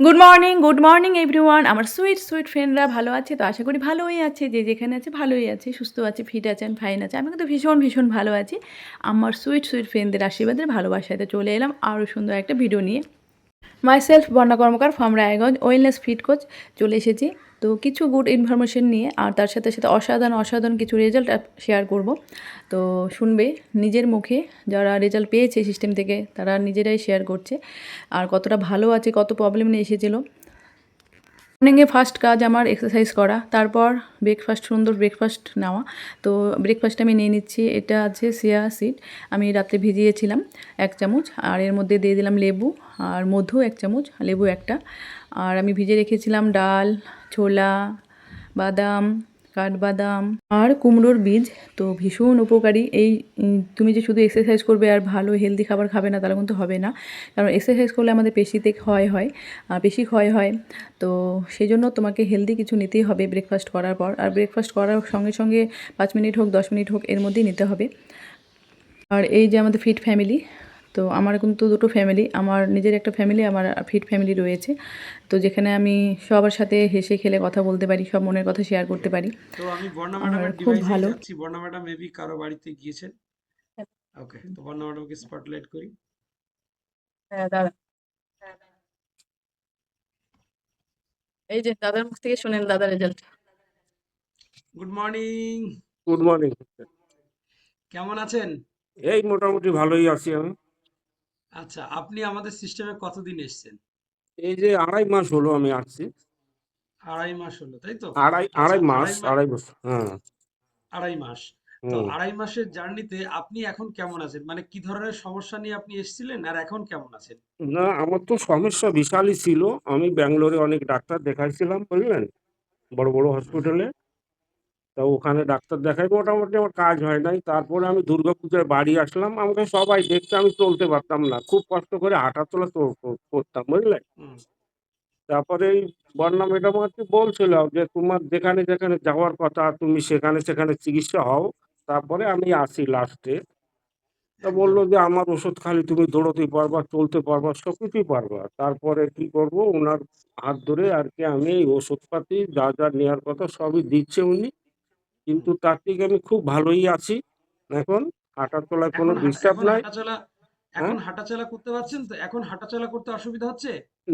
Good morning everyone. আমার sweet sweet ফ্রেন্ডরা ভালো আছে তো? আশা করি ভালোই আছে, যে যেখানে আছে ভালোই আছে, সুস্থ আছে, ফিট আছেন, ফাইন আছে। আমি কিন্তু ভীষণ ভীষণ ভালো আছি। আমার সুইট সুইট ফ্রেন্ডদের আশীর্বাদের ভালোবাসাতে চলে এলাম আরও সুন্দর একটা ভিডিও নিয়ে। Myself Barna Karmakar from Raiganj wellness fit coach চলে এসেছি। তো কিছু গুড ইনফরমেশন নিয়ে, আর তার সাথে সাথে অসাধারণ কিছু রেজাল্ট শেয়ার করব। তো শুনবে নিজের মুখে, যারা রেজাল্ট পেয়েছে সিস্টেম থেকে তারা নিজেরাই শেয়ার করছে আর কতটা ভালো আছে, কত প্রবলেম নিয়ে এসেছিলো। মর্নিংয়ে ফার্স্ট কাজ আমার এক্সারসাইজ করা, তারপর সুন্দর ব্রেকফাস্ট নেওয়া। তো ব্রেকফাস্ট আমি নিয়ে নিচ্ছি, এটা আছে সিয়া সিড, আমি রাত্রে ভিজিয়েছিলাম 1 চামচ, আর এর মধ্যে দিয়ে দিলাম লেবু আর মধু 1 চামচ, লেবু একটা। আর আমি ভিজে রেখেছিলাম ডাল, ছোলা, বাদাম, কাঠবাদাম আর কুমড়োর বীজ। তো ভীষণ উপকারী এই। তুমি যে শুধু এক্সারসাইজ করবে আর ভালো হেলদি খাবার খাবে না, তাহলে কিন্তু হবে না। কারণ এক্সারসাইজ করলে আমাদের পেশিতে বেশি ক্ষয় হয়। তো সেই জন্য তোমাকে হেলদি কিছু নিতেই হবে ব্রেকফাস্ট করার পর। আর ব্রেকফাস্ট করার সঙ্গে সঙ্গে 5 মিনিট হোক 10 মিনিট হোক এর মধ্যেই নিতে হবে। আর এই যে আমাদের ফিট ফ্যামিলি, তো আমার কিন্তু দুটো ফ্যামিলি, আমার নিজের একটা ফ্যামিলি, আমার ফিট ফ্যামিলি রয়েছে। তো যেখানে আমি সবার সাথে হেসে খেলে কথা বলতে পারি, সব মনের কথা শেয়ার করতে পারি। তো আমি বর্ণা আর ম্যাডামের খুব ডিভাইসেই ভালো। যাচ্ছি। বর্ণা ম্যাডাম মেবি কারো বাড়িতে গিয়েছেন। ওকে, তো বর্ণা ম্যাডামকে স্পটলাইট করি। হ্যাঁ দাদা, এই যে দাদার মুখ থেকে শুনেন দাদার result. Good morning. Good morning. কেমন আছেন? এই মোটামুটি ভালোই আছি আমি। আচ্ছা, আপনি আমাদের সিস্টেমে কতদিন এসেছেন? এই যে 2.5 মাস হলো আমি আসছি। 2.5 মাস হলো, তাই তো? আড়াই আচ্ছা, আড়াই মাস, আড়াই মাস। 2.5 বছর। হ্যাঁ। 2.5 মাস। তো হুম। 2.5 মাসের জার্নিতে আপনি এখন কেমন আছেন? মানে কি ধরনের সমস্যা নিয়ে আপনি এসেছিলেন আর এখন কেমন আছেন? না, আমার তো সমস্যা বিশালই ছিল। আমি ব্যাঙ্গালোরে অনেক ডাক্তার দেখাইছিলাম, বুঝলেন, বড় বড় হুম, হসপিটালে। তা ওখানে ডাক্তার দেখাই মোটামুটি আমার কাজ হয় নাই। তারপরে আমি দুর্গাপূজায় বাড়ি আসলাম, আমাকে সবাই দেখতে, আমি চলতে পারতাম না, খুব কষ্ট করে হাঁটাচলা করতাম, বুঝলেন। হুম, তারপরে এই বন্যা ম্যাডাম আরকি বলছিল যে, "তোমার যেখানে, যেখানে যাওয়ার কথা তুমি সেখানে, সেখানে চিকিৎসা হও।" তারপরে আমি আসি লাস্টে। তা বলল একদম। যে, "আমার ওষুধ খালি তুমি দৌড়াতে পারবা, চলতে পারবা, সবকিছুই পারবা।" তারপরে কি করব, উনার হাত ধরে আরকি আমি এই ওষুধপাতি যা নেয়ার কথা সবই দিচ্ছে উনি। হুম। কিন্তু তার থেকে আমি খুব ভালোই আছি এখন। হাঁটাচলায় কোনো ডিস্টার্ব এখন নাই। হাঁটাচলা হ্যাঁ? এখন হাঁটাচলা করতে পারছেন তো? এখন হাঁটাচলা করতে অসুবিধা হচ্ছে?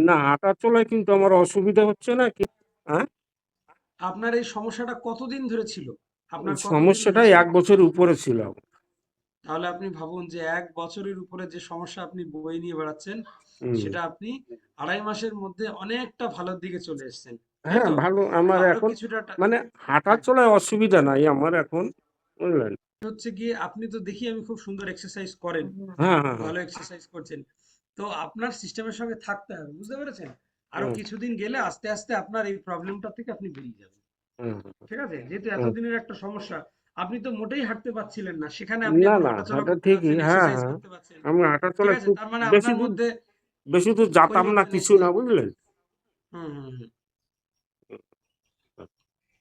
না, হাঁটাচলায় কিন্তু আমার অসুবিধা হচ্ছে না। হ্যাঁ? আপনার এই সমস্যাটা কতদিন ধরে ছিল? আপনার কতদিন ধরে সমস্যাটা ছিল? ১ বছরের উপরে ছিল। তাহলে আপনি ভাবুন যে 1 বছরের উপরে যে সমস্যা আপনি বয়ে নিয়ে বেড়াচ্ছেন, হুম। সেটা আপনি 2.5 মাসের মধ্যে অনেকটা ভালোর দিকে চলে এসেছেন। তাই হ্যাঁ, তো? ভালো তো আমার আরো এখন, কিছুটা মানে হাঁটা একদম। চলায় অসুবিধা নাই আমার এখন, বুঝলেন? হচ্ছে গিয়ে আপনি তো দেখি আমি খুব সুন্দর এক্সারসাইজ করেন। হ্যাঁ, হ্যাঁ, হ্যাঁ। ভালো এক্সারসাইজ করছেন। তো আপনার সিস্টেমের সঙ্গে থাকতে হবে। বুঝতে পেরেছেন? আরো হুম, কিছুদিন গেলে আস্তে, আস্তে আপনার এই প্রবলেমটা থেকে আপনি বেরিয়ে যাবেন। হুম, ঠিক আছে? যেহেতু হুম। এতদিনের একটা সমস্যা, আপনি তো মোটেই হাঁটতে পারছিলেন না। সেখানে আপনি না, এখন না, হাঁটাচলা হাঁটা করতে ঠিকই। পারছেন, হ্যাঁ, এক্সারসাইজ হ্যাঁ। করতে পারছেন। আমি ঠিক হাঁটাচলা আছে? খুব তার মানে বেশি আপনার দূর, মধ্যে বেশি দূর যেতাম না, পরিবর্তন কিছু এসছে। না, বুঝলেন? হুম, হুম, হুম।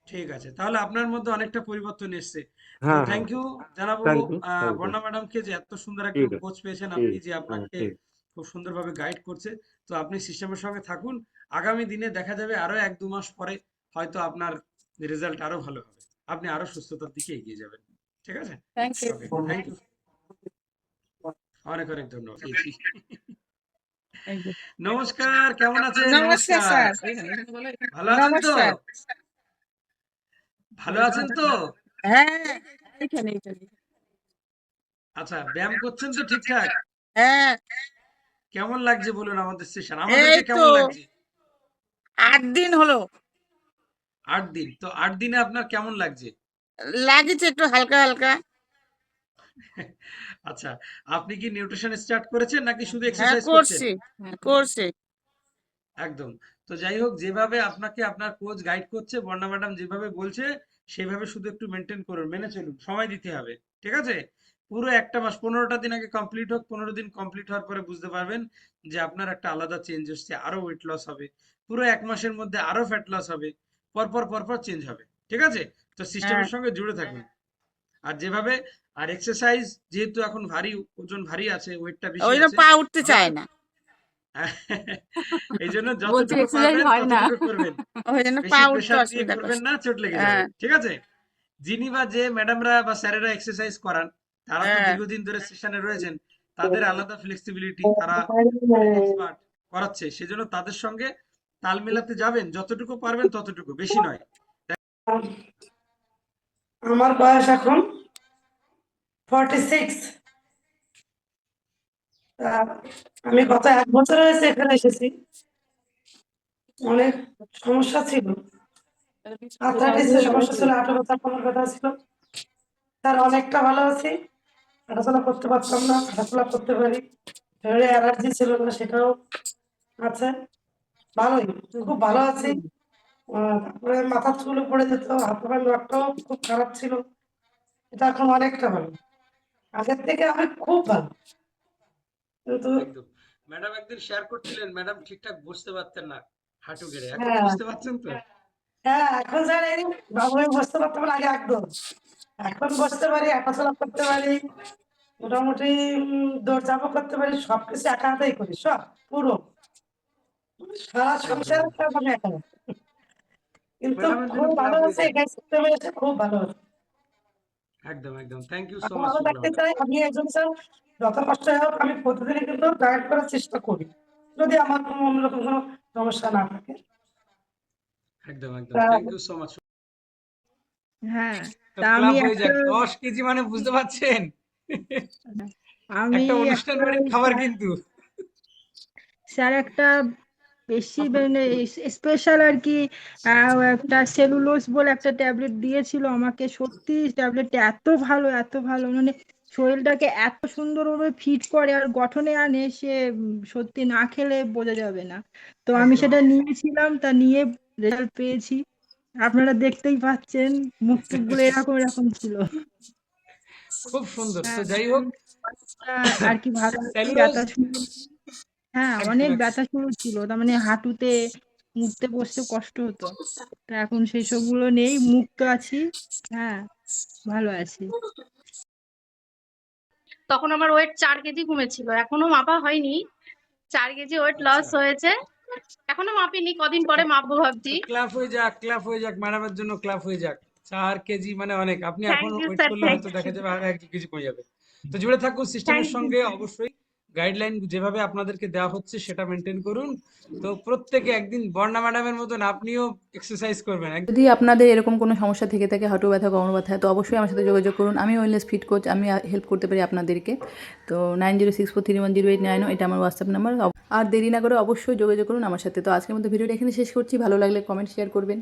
ঠিক আছে। তাহলে আপনার মধ্যে অনেকটা পরিবর্তন এসছে। তো হ্যাঁ, হ্যাঁ। থ্যাংক ইউ জানাবো থ্যাংক ইউ, থ্যাংক ইউ। বর্ণা ম্যাডামকে যে এত সুন্দর একজন ঠিক আছে, কোচ পেয়েছেন আপনি, ঠিক। যে হ্যাঁ, আপনাকে ঠিক। খুব সুন্দরভাবে গাইড করছে। তো আপনি সিস্টেমের সঙ্গে থাকুন। আগামী দিনে দেখা যাবে আরো 1-2 মাস পরে হয়তো আপনার রেজাল্ট আরো ভালো হবে। আপনি আরো সুস্থতার দিকে এগিয়ে যাবেন। ঠিক আছে? Thank you. Okay, thank you. অনেক অনেক ধন্যবাদ। এই যে নমস্কার, কেমন আছেন? নমস্কার নমস্কার। স্যার। ভালো আছেন তো? নমস্কার। ভালো আছেন তো? হ্যাঁ, এইখানে। আচ্ছা, ব্যায়াম করছেন তো ঠিকঠাক? হ্যাঁ, কেমন লাগছে বলুন আমাদের সেশন? এই আমাদেরকে তো কেমন লাগছে? 8 দিন হলো। 8 দিন। তো 8 দিনে আপনার কেমন লাগছে? লাগিছে একটু হালকা হালকা। আচ্ছা, আপনি কি নিউট্রিশন স্টার্ট করেছেন নাকি শুধু হ্যাঁ, এক্সারসাইজ করছেন? করছি। করছি। একদম। তো যাই হোক, যেভাবে আপনাকে আপনার কোচ গাইড করছে, বর্ণা ম্যাডাম যেভাবে বলছে, সেভাবে শুধু একটু মেনটেন করুন, মেনে চলুন। সময় দিতে হবে। ঠিক আছে? পুরো একটা মাস, 15টা দিন আগে কমপ্লিট হোক। 15 দিন কমপ্লিট হওয়ার পরে বুঝতে পারবেন যে আপনার একটা আলাদা চেঞ্জ এসছে। আরো ওয়েট লস হবে। পুরো 1 মাসের মধ্যে আরো ফ্যাট লস হবে। পরপর চেঞ্জ হবে। ঠিক আছে? তো হ্যাঁ, সিস্টেমের সঙ্গে জুড়ে থাকুন। আর যেভাবে, আর এক্সারসাইজ, যেহেতু এখন ভারী ওজন ভারী আছে, ওয়েটটা বেশি ওইটা আছে, পা উঠতে হয়তো চায় না। এই জন্য বলছে যতটুকু এক্সারসাইজ পারবেন হয় না। ততটুকু করবেন, ওই জন্য বেশি পা উঠতে প্রেসার দিয়ে অসুবিধা করবেন করছে। না, চোট লেগে যাবে, হ্যাঁ, ঠিক আছে? যিনি বা যে ম্যাডামরা বা স্যারেরা এক্সারসাইজ করান, তারা তো হ্যাঁ, দীর্ঘদিন ধরে সেশনে রয়েছেন, তাদের আলাদা ফ্লেক্সিবিলিটি, তারা অনেক এক্সপার্ট করাচ্ছে, সেজন্য তাদের সঙ্গে তাল মেলাতে যাবেন, যতটুকু পারবেন ততটুকু, বেশি নয়। আমার বয়স এখন 46। তা আমি গত 1 বছর হয়েছে এখানে এসেছি। অনেক সমস্যা ছিল, আর্থ্রাইটিসের সমস্যা ছিল, হাঁটু ব্যথা, কোমর ব্যথা ছিল। তার অনেকটা ভালো আছি। হাঁটাচলা করতে পারতাম না, হাঁটাচলা করতে পারি। শরীরে অ্যালার্জি ছিল না, সেটাও আছে। ভালোই, খুব ভালো আছি। তারপরে মাথার চুলও পড়ে যেত, হাত পায়ের নখটাও খুব খারাপ ছিল। এটা এখন অনেকটা ভালো, আগের থেকে আমি খুব ভালো। কিন্তু একদম। ম্যাডাম একদিন শেয়ার করছিলেন, ম্যাডাম ঠিকঠাক বসতে পারতেন না হাঁটু গেড়ে, এখন হ্যাঁ, বসতে পারছেন তো? হ্যাঁ, এখন জানি বাবু আমি বসতে পারতাম না আগে একদম। এখন বসতে পারি, হাঁটাচলা করতে পারি, মোটামুটি দৌড়ঝাঁপও করতে পারি, সবকিছু একা হাতেই করি, সব পুরো সারা একদম, সংসারের কাজ আমি একা করি। কিন্তু ম্যাডামের জন্য খুব ভালো ক্লাপ হয়ে আছে, যাক। এখানে শিখতে পেরেছে, খুব ভালো আছে। একদম, একদম, থ্যাংক ইউ সো এখন মাচ ভালো শুক্লা থাকতে ম্যাডাম। চাই আমি একজন স্যার। যত কষ্ট হোক আমি প্রতিদিনই কিন্তু ডায়েট করার চেষ্টা করি, যদি আমার কোনো অন্যরকম কোনো সমস্যা না থাকে। একদম, একদম, তা থ্যাংক ইউ সো মাচ। হ্যাঁ, তো তা আমি ক্লাব হয়ে একটা যাক, 10 কেজি মানে বুঝতে পারছেন? আমি একটা অনুষ্ঠান একটা বাড়ির খাবার কিন্তু। স্যার একটা বেশি আপনার মানে স্পেশাল আর কি একটা সেলুলোজ বলে একটা ট্যাবলেট দিয়েছিল আমাকে। সত্যি ট্যাবলেটটা এত ভালো মানে শরীরটাকে এত সুন্দরভাবে ফিট করে আর গঠনে আনে, সে সত্যি না খেলে বোঝা যাবে না। তো আমি একদম সেটা নিয়েছিলাম, তা নিয়ে রেজাল্ট পেয়েছি। আপনারা দেখতেই পাচ্ছেন, মুখ টুকগুলো এরকম এরকম ছিল। খুব সুন্দর। তো হ্যাঁ, যাই হোক, অনেকটা আর কি ভালো আছি, সেলুলোজ, ব্যথা শুরু, হ্যাঁ একদম অনেক একদম। ব্যথা শুরু ছিল, তার মানে হাঁটুতে উঠতে বসতে কষ্ট হতো। তা এখন সেই সবগুলো নেই, মুক্ত আছি। হ্যাঁ, ভালো আছি। তখন আমার ওয়েট 4 কেজি কমেছিল, এখনো মাপা হয়নি। 4 কেজি ওয়েট আচ্ছা, লস হয়েছে, এখনো মাপিনি, কদিন পরে মাপবো ভাবছি। তো ক্লাব হয়ে যাক, ক্লাব হয়ে যাক, ম্যাডামের জন্য ক্লাব হয়ে যাক। 4 কেজি মানে অনেক। আপনি থ্যাংক এখন ইউ ওয়েট স্যার, করলে থ্যাংক হয়তো ইউ, দেখা যাবে আর 1-2 কেজি কমে যাবে। তো জুড়ে থাকুন সিস্টেমের থ্যাংক ইউ সঙ্গে, স্যার। অবশ্যই গাইডলাইন যেভাবে আপনাদেরকে দেওয়া হচ্ছে সেটা মেনটেন করুন। তো প্রত্যেকে একদিন বর্ণা ম্যাডামের মতন আপনিও এক্সারসাইজ করবেন। যদি আপনাদের এরকম কোনো সমস্যা থেকে থাকে, হাঁটু ব্যথা, কোমর ব্যথা, তো অবশ্যই আমার সাথে যোগাযোগ করুন। আমি ওয়েলনেস ফিট কোচ, আমি হেল্প করতে পারি আপনাদেরকে। তো 9064310890 এটা আমার হোয়াটসঅ্যাপ নাম্বার। আর দেরি না করে অবশ্যই যোগাযোগ করুন আমার সাথে। তো আজকের মতো ভিডিওটা এখানে শেষ করছি। ভালো লাগলে কমেন্ট শেয়ার করবেন।